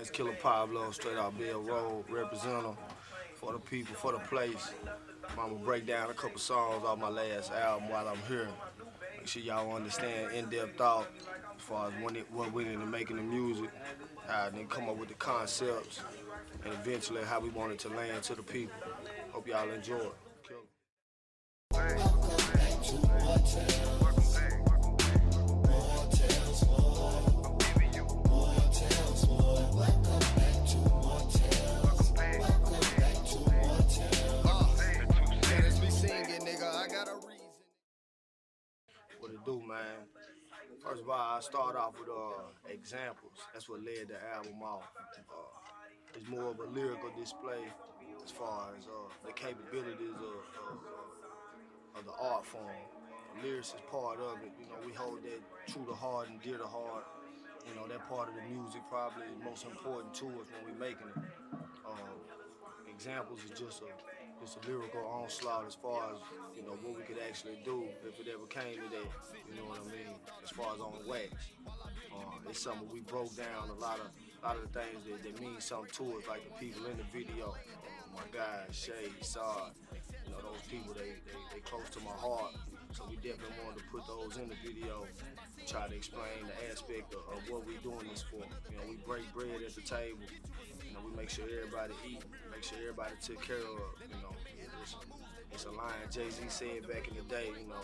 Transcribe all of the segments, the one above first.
It's Killa Pablo, straight out Bell Road, representative for the people, for the place. I'm gonna break down a couple songs off my last album while I'm here. Make sure y'all understand in-depth thought as far as what went into making the music, how they come up with the concepts, and eventually how we want it to land to the people. Hope y'all enjoy it. Killa. What it do, man? First of all, I start off with examples. That's what led the album off. It's more of a lyrical display as far as the capabilities of the art form. The lyrics is part of it. You know, we hold that true to heart and dear to heart. You know, that part of the music probably is most important to us when we're making it. Examples is just a lyrical onslaught as far as, you know, what we could actually do if it ever came to that, you know what I mean, as far as on wax. It's something we broke down a lot of the things that mean something to us, like the people in the video. My guys, Shay, Saad, you know, those people, they close to my heart. So we definitely wanted to put those in the video, try to explain the aspect of what we're doing this for. You know, we break bread at the table. You know, we make sure everybody eat, make sure everybody took care of. You know, it's a line Jay-Z said back in the day. You know,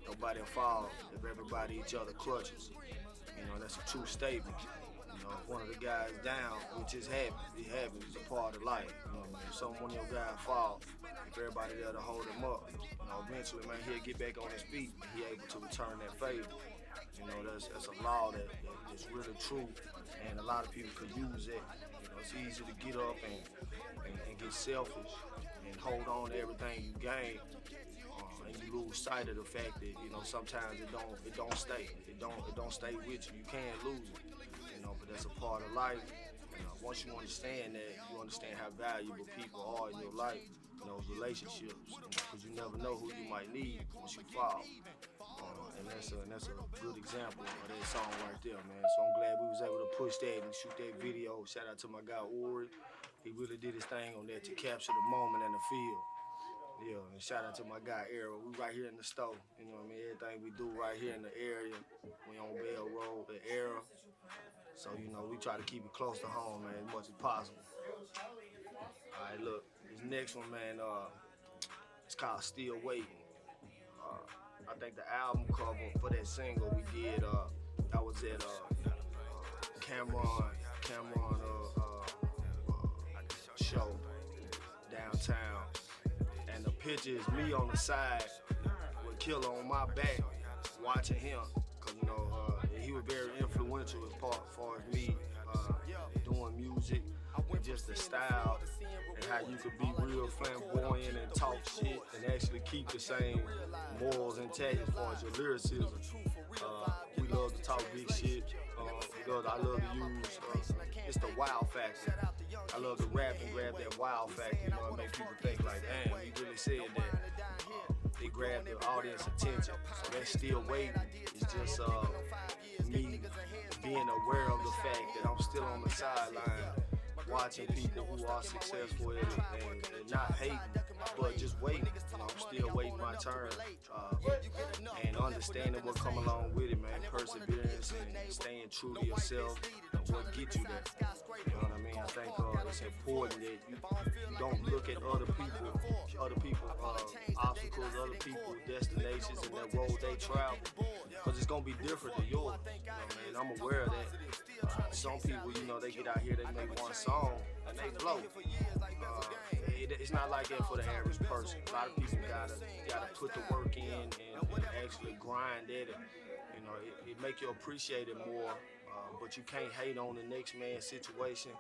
nobody fall if everybody each other clutches. You know, that's a true statement. You know, if one of the guys down, which is happens. It happens. It's a part of life. You know, if one of your guys fall, if everybody there to hold him up, you know, eventually, man, he'll get back on his feet and he able to return that favor. You know, that's a law that is really true, and a lot of people could use it. You know, it's easy to get up and get selfish and hold on to everything you gain, and you lose sight of the fact that, you know, sometimes it don't stay. It don't stay with you. You can't lose it. You know, but that's a part of life. You know, once you understand that, you understand how valuable people are in your life, in those relationships, because you never know who you might need once you fall. And that's a good example of that song right there, man. So I'm glad we was able to push that and shoot that video. Shout out to my guy Ori. He really did his thing on that to capture the moment and the feel. Yeah, and shout out to my guy Era. We right here in the store. You know what I mean? Everything we do right here in the area. We on Bell Road, the Era. So, you know, we try to keep it close to home, man, as much as possible. All right, look, this next one, man, it's called Still Waiting. I think the album cover for that single we did, that was at Cameron show downtown. And the picture is me on the side with Killa on my back, watching him. Cause, you know, he was very influential as far as me doing music, and just the style and how you could be real flamboyant and talk shit and actually keep the same morals intact as far as your lyricism. We love to talk big shit. I love to use, it's the wow factor. I love to rap and grab that wow factor, you know, and make people think like, damn, he really said that. They grab the audience attention. So that Still Waiting is just me being aware of the fact that I'm still on the sideline, watching people who are successful and not hating, but just waiting. You know, I'm still waiting my turn, and understanding what come along with it, man. Perseverance and staying true to yourself and what gets you there. You know what I mean? I think it's important that you don't look at other people obstacles, other people destinations and that road they travel, because it's gonna be different than yours. You know what I mean? I'm aware of that. Some people, you know, they get out here, they make one song and they blow. It's not like that for the average person. A lot of people gotta put the work in and actually grind at it. You know, it make you appreciate it more, but you can't hate on the next man's situation,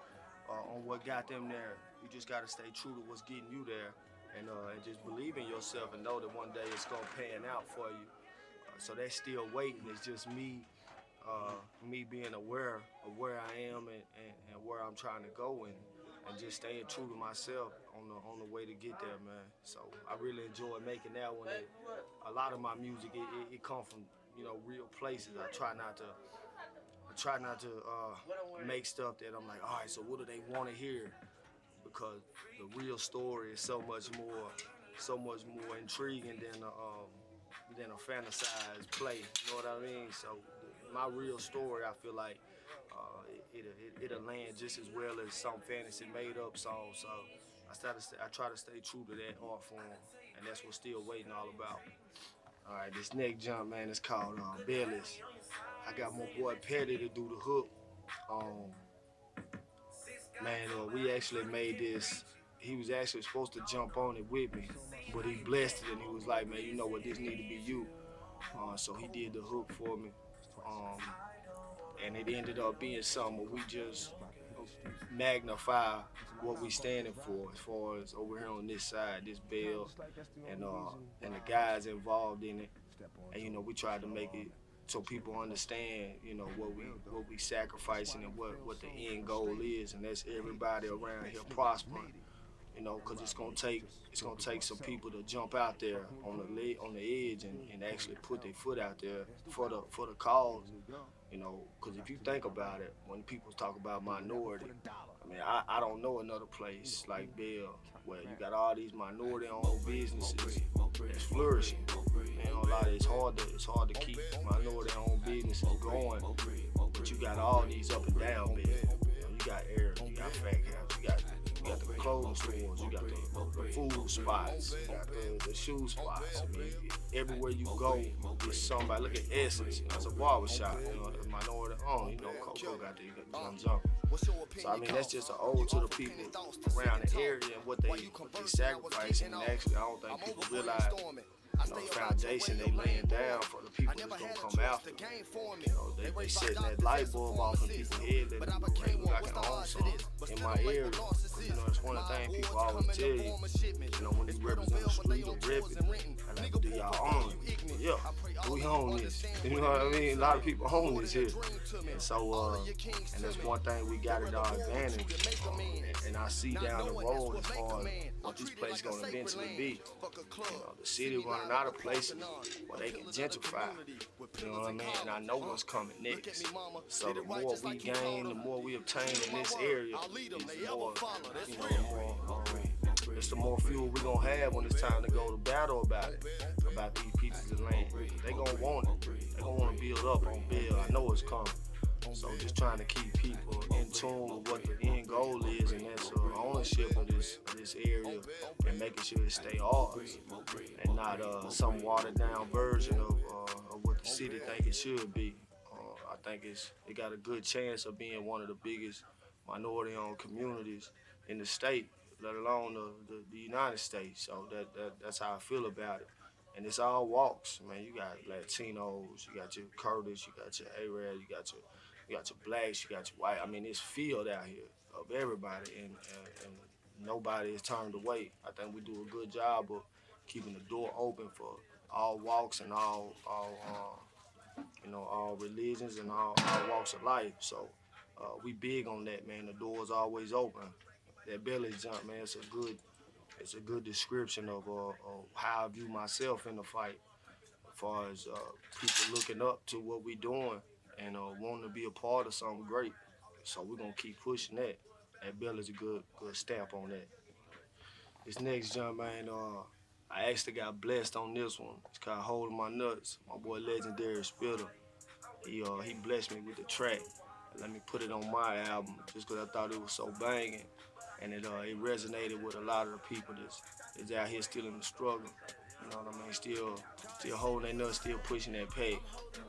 on what got them there. You just gotta stay true to what's getting you there, and just believe in yourself and know that one day it's gonna pan out for you. So that Still Waiting is just me being aware of where I am and where I'm trying to go, and just staying true to myself on the way to get there, man. So I really enjoy making that one. A lot of my music, it come from, you know, real places. I try not to make stuff that I'm like, all right, so what do they want to hear? Because the real story is so much more intriguing than a fantasized play. You know what I mean? So my real story, I feel like it'll land just as well as some fantasy made up song. So I try to stay true to that art form, and that's what Still Waiting all about. All right, this next jump, man, is called Bellies. I got my boy Petty to do the hook. Um, Man, we actually made this. He was actually supposed to jump on it with me, but he blessed it and he was like, man, you know what, this need to be you. So he did the hook for me. Um, and it ended up being something where we just magnify what we standing for as far as over here on this side, this bill, and the guys involved in it. And we tried to make it so people understand, what we sacrificing and what the end goal is, and that's everybody around here prospering. Because it's gonna take some people to jump out there on the edge and actually put their foot out there for the cause. Because if you think about it, when people talk about minority, I mean, I don't know another place like Bell where you got all these minority-owned businesses that's flourishing. A lot of it's hard to keep minority-owned businesses going, but you got all these up and down Bell. You got Air, you got Fat Caps, you got the clothing stores, you got the food spots, you got the shoe spots. I mean, everywhere you go, there's somebody. Look at Essence, it's a barbershop, the minority owned, Coco got the jumping. So I mean, that's just an ode to the people around the area and what they sacrifice. And actually, I don't think people realize the foundation they laying down for the people that's gonna come after. They setting that light bulb off in people's head that I can own something in my area. It's one of the things people always tell you. When you represent the street or rep it, I like, do y'all own it? Yeah, we own this. You know what I mean? A lot of people own this here. And so, and that's one thing we got at our advantage. And I see down the road as far as what this place gonna eventually be. The city running out of places where they can gentrify. You know what I mean? And I know what's coming next. So the more we gain, the more we obtain in this area, it's the more fuel we're gonna have when it's time to go to battle about these pieces of land. They gonna want it. They gonna wanna build up on Bill. I know it's coming. So just trying to keep people in tune with what the end goal is, and that's ownership of this area and making sure it stay ours and not some watered down version of what the city think it should be. I think it got a good chance of being one of the biggest minority-owned communities in the state, let alone the United States. So that's how I feel about it. And it's all walks, man. You got Latinos, you got your Kurdish, you got your Arab, you got your blacks, you got your white. I mean, it's field out here of everybody, and nobody is turned away. I think we do a good job of keeping the door open for all walks and all religions and all walks of life. So we big on that, man. The door's always open. That belly jump, man, it's a good description of how I view myself in the fight, as far as people looking up to what we doing and wanting to be a part of something great. So we're gonna keep pushing that. That belly's a good stamp on that. This next jump, man, I actually got blessed on this one. It's called Holding My Nuts. My boy Legendary Spitter, he blessed me with the track. Let me put it on my album just because I thought it was so banging. And it resonated with a lot of the people that's out here still in the struggle. You know what I mean? Still holding their nuts, still pushing that peg.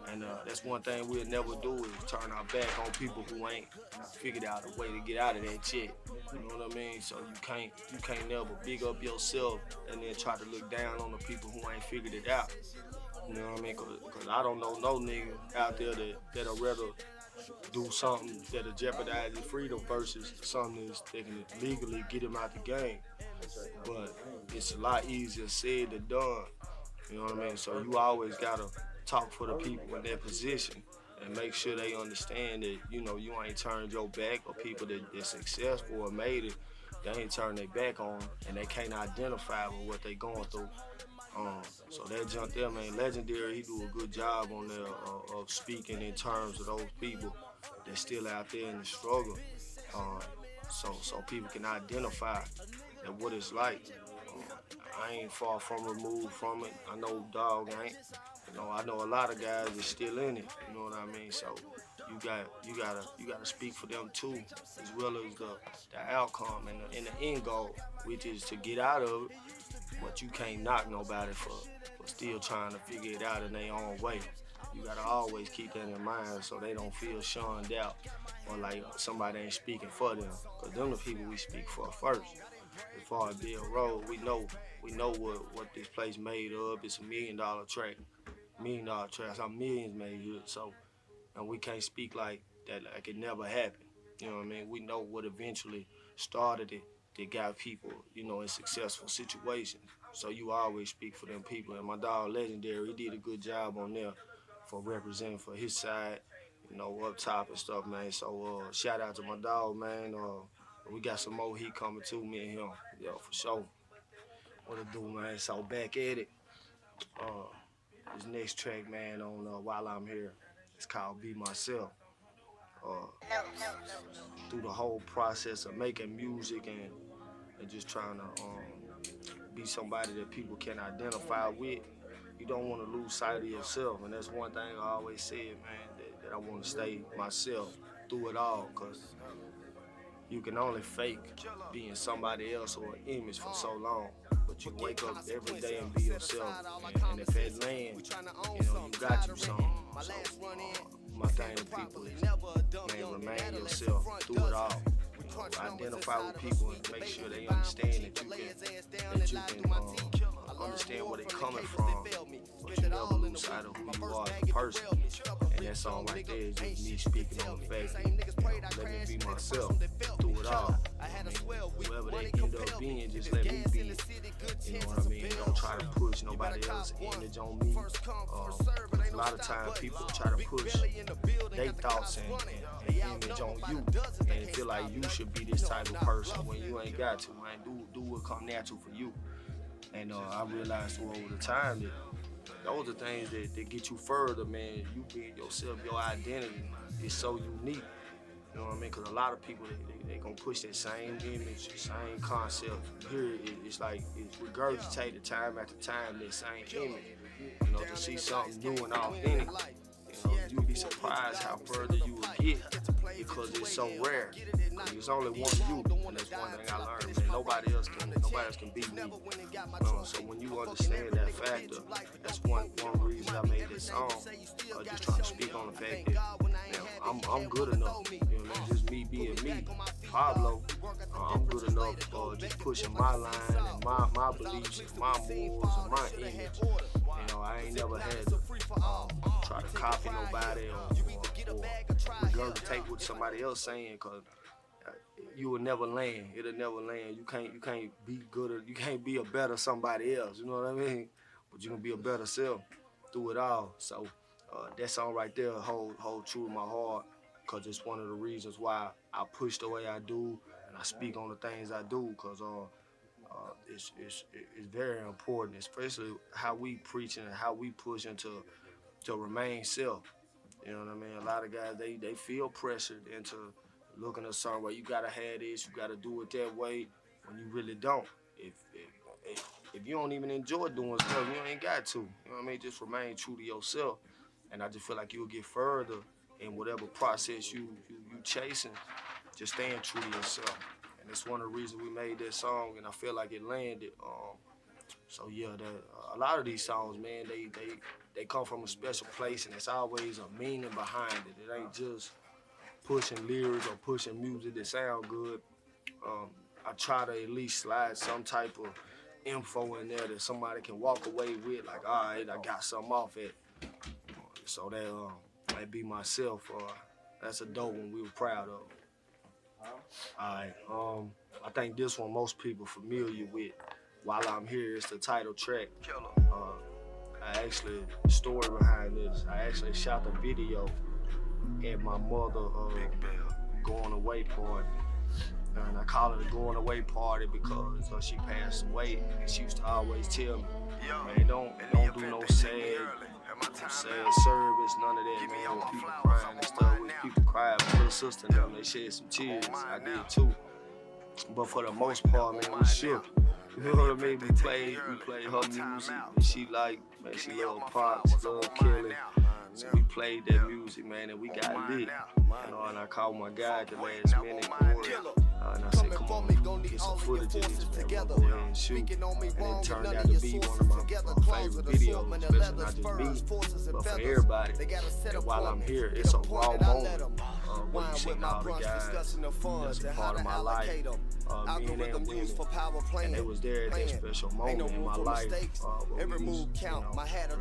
And that's one thing we'll never do is turn our back on people who ain't figured out a way to get out of that shit. You know what I mean? So you can't never big up yourself and then try to look down on the people who ain't figured it out. You know what I mean? Cause I don't know no nigga out there that'll rather do something that'll jeopardize his freedom versus something that can legally get him out the game. But it's a lot easier said than done. You know what I mean? So you always gotta talk for the people in their position and make sure they understand that, you ain't turned your back, or people that's successful or made it, they ain't turned their back on and they can't identify with what they going through. So that jump there, man, Legendary, he do a good job on there of speaking in terms of those people that's still out there in the struggle. Uh, so people can identify that what it's like. I ain't far from removed from it. I know dog ain't. I know a lot of guys that's still in it. You know what I mean? So you gotta speak for them too, as well as the outcome and the end goal, which is to get out of it. But you can't knock nobody for still trying to figure it out in their own way. You gotta always keep that in mind so they don't feel shunned out or like somebody ain't speaking for them. Cause them the people we speak for first. As far as Bill Road, we know what this place made of. It's $1 million track. $1 million tracks. Our millions made it. So and we can't speak like that like it never happened. You know what I mean? We know what eventually started it that got people, in successful situations. So you always speak for them people. And my dog Legendary, he did a good job on there for representing for his side, up top and stuff, man. So shout out to my dog, man. We got some more heat coming too, me and him. Yeah, for sure. What to do, man? So back at it. This next track, man, on While I'm Here, it's called Be Myself. Through the whole process of making music and just trying to be somebody that people can identify with, you don't want to lose sight of yourself. And that's one thing I always said, man, that I want to stay myself through it all, because you can only fake being somebody else or an image for so long. But you wake up every day and be yourself. And if it lands, you got you something. So my thing to people is, man, remain yourself through it all. Identify with people and make sure they understand that you can understand where they're coming from, but you never lose sight of who you are as a person. And that song right there is just me speaking on the fact that, let me be myself through it all. Whoever they end up being, just let me be. You know what I mean? Don't try to push nobody else's image on me. A lot of times people try to push their thoughts and image on you and feel like you should be this type of person when you ain't got to, man. Do what come natural for you. And I realized through over the time that those are things that get you further, man. You being yourself, your identity is so unique. You know what I mean? Because a lot of people, they gonna push that same image, same concept. Here, it's like it's regurgitated time after time, that same image. To see something new and authentic. You'll be surprised how further you will get because it's so rare. There's only one you, and that's one thing I learned, man. Nobody else can beat me. So when you understand that factor, that's one reason I made this song. Just trying to speak on the fact that I'm good enough. Just me being me. Pablo, I'm good enough just pushing my line and my beliefs and my morals and my image. I ain't never had to try to copy nobody or regurgitate what somebody else saying, because you will never land. It'll never land. You can't be good, or you can't be a better somebody else. You know what I mean? But you can be a better self through it all. So that song right there hold true to my heart, because it's one of the reasons why I push the way I do and I speak on the things I do, because it's very important, especially how we preach and how we push into to remain self. You know what I mean? A lot of guys, they feel pressured into looking at something where you gotta have this, you gotta do it that way, when you really don't. If you don't even enjoy doing stuff, you ain't got to. You know what I mean? Just remain true to yourself, and I just feel like you'll get further in whatever process you chasing. Just staying true to yourself. And it's one of the reasons we made that song, and I feel like it landed. So yeah, a lot of these songs, man, they come from a special place, and it's always a meaning behind it. It ain't just pushing lyrics or pushing music that sound good. I try to at least slide some type of info in there that somebody can walk away with, like, all right, I got something off it. So that Be Myself. That's a dope one we were proud of. All right, I think this one most people familiar with. While I'm Here, it's the title track. Killa. The story behind this, I actually shot the video at my mother going away party. And I call it a going away party because she passed away, and she used to always tell me, man, don't do no sad sad service, none of that, man. With people crying and stuff, with people crying, my little sister and them, they shed some tears. I did too. But for the most part, man, we shook. You know what I mean? We played her music, and she like, man, she love Pop, she love Killa. So we played that music, man, and we got lit. You know, and I called my guy at the last minute, and I said, come on, get some footage of this, man, we'll go ahead and shoot. And it turned out to be one of my favorite videos, especially not just me, but for everybody. And while I'm here, it's a raw moment where you see all the guys that's a part of my life, men and women. And it was there at that special moment in my life where we was,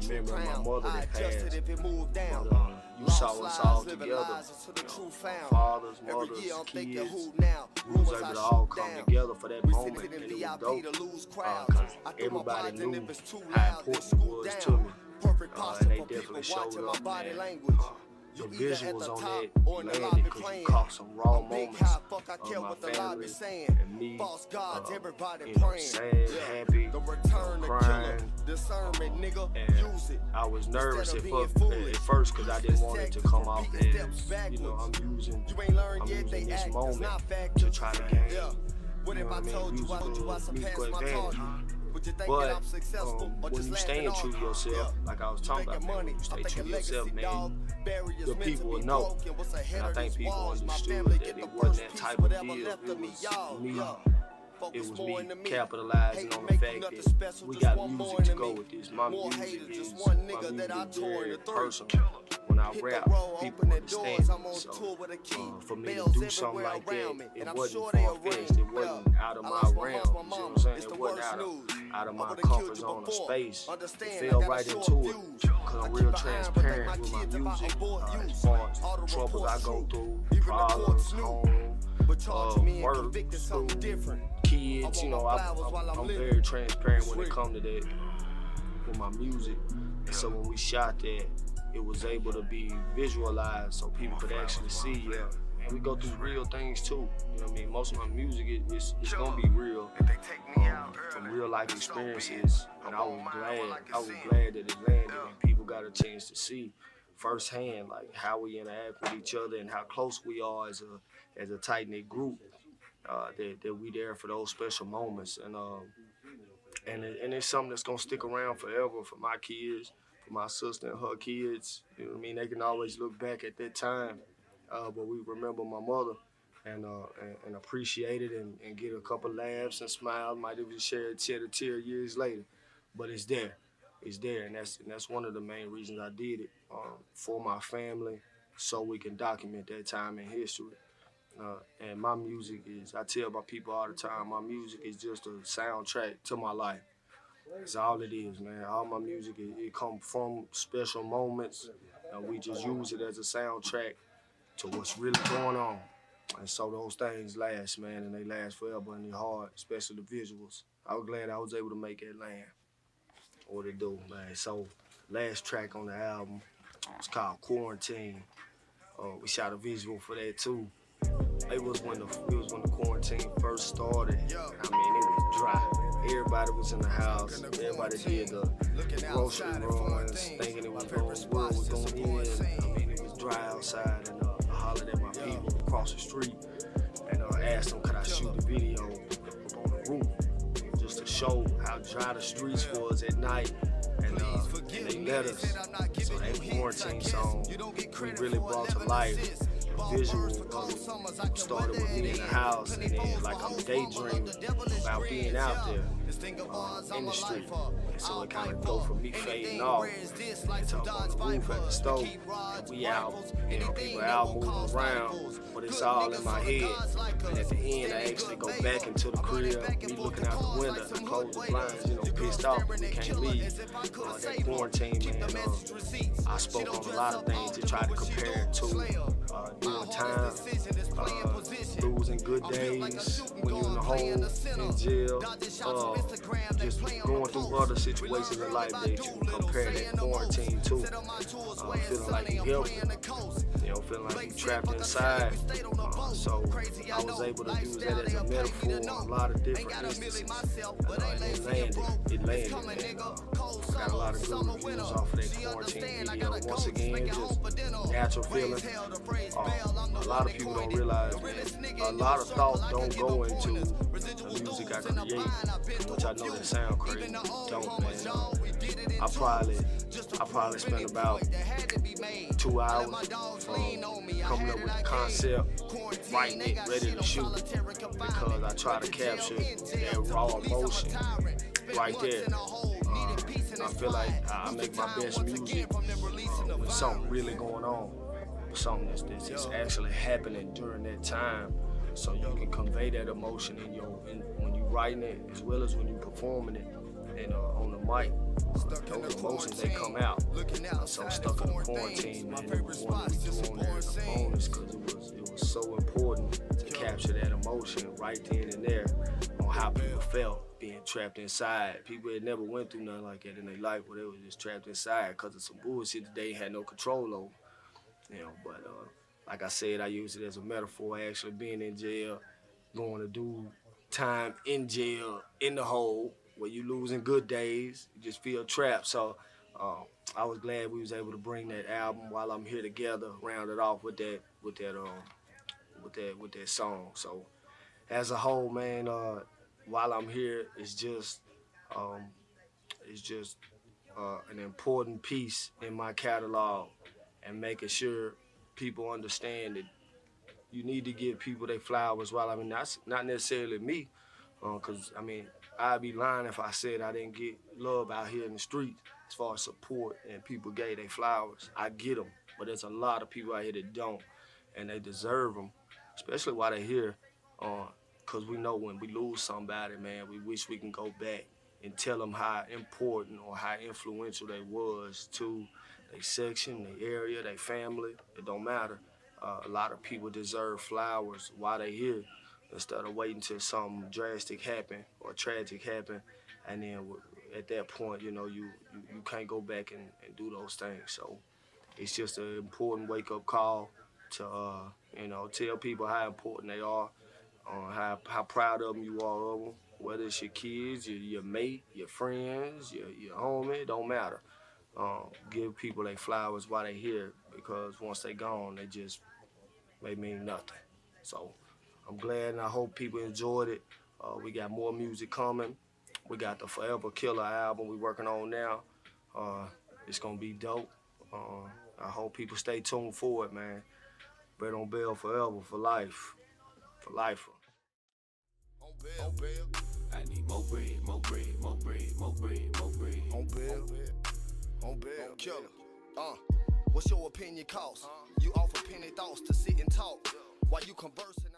remembering my mother that passed. You saw us all together, fathers, mothers, kids. We was able to all come together for that moment, and it was dope, because everybody knew how important it was to me, and they definitely showed up, man. The visuals on that landed because you caught some raw moments of my family and me, sad, happy, crying, and I was nervous at first because I didn't want it to come off as, you know, I'm using this moment to try to gain, you know what I mean, musical advantage. But when you staying true to yourself, like I was talking about, man, when you stay true to yourself, man, the people will know. And I think people understood that it wasn't that type of deal. It was me capitalizing on the fact that we got music to go with this. My music is very personal. When I rap, people understand. So for me to do something like that, it wasn't far-fetched. It wasn't out of my realm. You see what I'm saying? It wasn't out of my comfort zone of space. It fell right into it because I'm real transparent with my music. As far as troubles I go through, problems, home, work, school, kids, you know, I'm very transparent when it comes to that with my music. And so when we shot that, it was able to be visualized so people could actually see, and we go through real things too. You know what I mean? Most of my music is gonna be real, from real life experiences. And I was glad that it landed and people got a chance to see firsthand like how we interact with each other and how close we are as a tight-knit group. That we there for those special moments, and it's something that's gonna stick around forever for my kids, for my sister and her kids. You know what I mean? They can always look back at that time, but we remember my mother and appreciate it and get a couple laughs and smiles. Might even shed a tear years later, but it's there, and that's one of the main reasons I did it, for my family, so we can document that time in history. And my music is, I tell my people all the time, my music is just a soundtrack to my life. That's all it is, man. All my music, it comes from special moments, and we just use it as a soundtrack to what's really going on. And so those things last, man, and they last forever in your heart, especially the visuals. I was glad I was able to make that land. What it do, man. So last track on the album, it's called Quarantine. We shot a visual for that too. It was when the quarantine first started. I mean, it was dry. Everybody was in the house. Everybody did the grocery runs, thinking the world was going in. I mean, it was dry outside, and I hollered at my people across the street, and asked them, could I shoot the video up on the roof, just to show how dry the streets was at night. And they let us. So that quarantine song, we really brought to life. Visual started with me in the house, and then like I'm daydreaming about being out there in the street. And so it kind of go from me fading off to on the roof at the stove. We out, you know, people out moving around, but it's all in my head. And at the end, I actually go back into the crib, me looking out the window, and close the blinds, you know, pissed off, but we can't leave. That quarantine, man, I spoke on a lot of things to try to compare it to doing time, losing good days, when you're in the hole, in jail, just going through other situations in life that you can compare that quarantine to. Feeling like you helped, feeling like you trapped inside. So I was able to use that as a metaphor in a lot of different instances. And it landed, man. Got a lot of good reviews off of that quarantine video. Once again, just natural feeling. A lot of people don't realize, man, a lot of thought don't go into the music I create, which I know that sound crazy. Don't, man. I probably spent about 2 hours coming up with the concept, writing it, ready to shoot, because I try to capture that raw emotion right there. I feel like I make my best music with something really going on, something that's actually happening during that time, so you can convey that emotion when you writing it as well as when you performing it. And on the mic, those emotions, they come out. So stuck in the quarantine, man, it was one that we do on there as a bonus, because it was so important to capture that emotion right then and there on how people felt being trapped inside. People had never went through nothing like that in their life where they were just trapped inside because of some bullshit that they had no control over. But like I said, I use it as a metaphor, actually being in jail, going to do time in jail, in the hole, where you losing good days, you just feel trapped. So I was glad we was able to bring that album While I'm Here together, round it off with that song. So as a whole, man, While I'm Here is just an important piece in my catalog, and making sure people understand that you need to give people their flowers. While that's not necessarily me, because I'd be lying if I said I didn't get love out here in the streets as far as support and people gave their flowers. I get them, but there's a lot of people out here that don't, and they deserve them, especially while they're here, because we know when we lose somebody, man, we wish we can go back and tell them how important or how influential they was to their section, their area, their family. It don't matter. A lot of people deserve flowers while they're here, instead of waiting till something drastic happen or tragic happen, and then at that point, you can't go back and do those things. So it's just an important wake-up call to, tell people how important they are, how proud of them you are of them, whether it's your kids, your mate, your friends, your homie, it don't matter. Give people their flowers while they're here, because once they're gone, they mean nothing. So I'm glad, and I hope people enjoyed it. We got more music coming. We got the Forever Killa album we're working on now. It's gonna be dope. I hope people stay tuned for it, man. Bread on Bell forever, for life. For life. I need more bread, more bread, more bread, more bread, more bread. On Bell, Killa. What's your opinion cost? You offer penny thoughts to sit and talk while you conversing.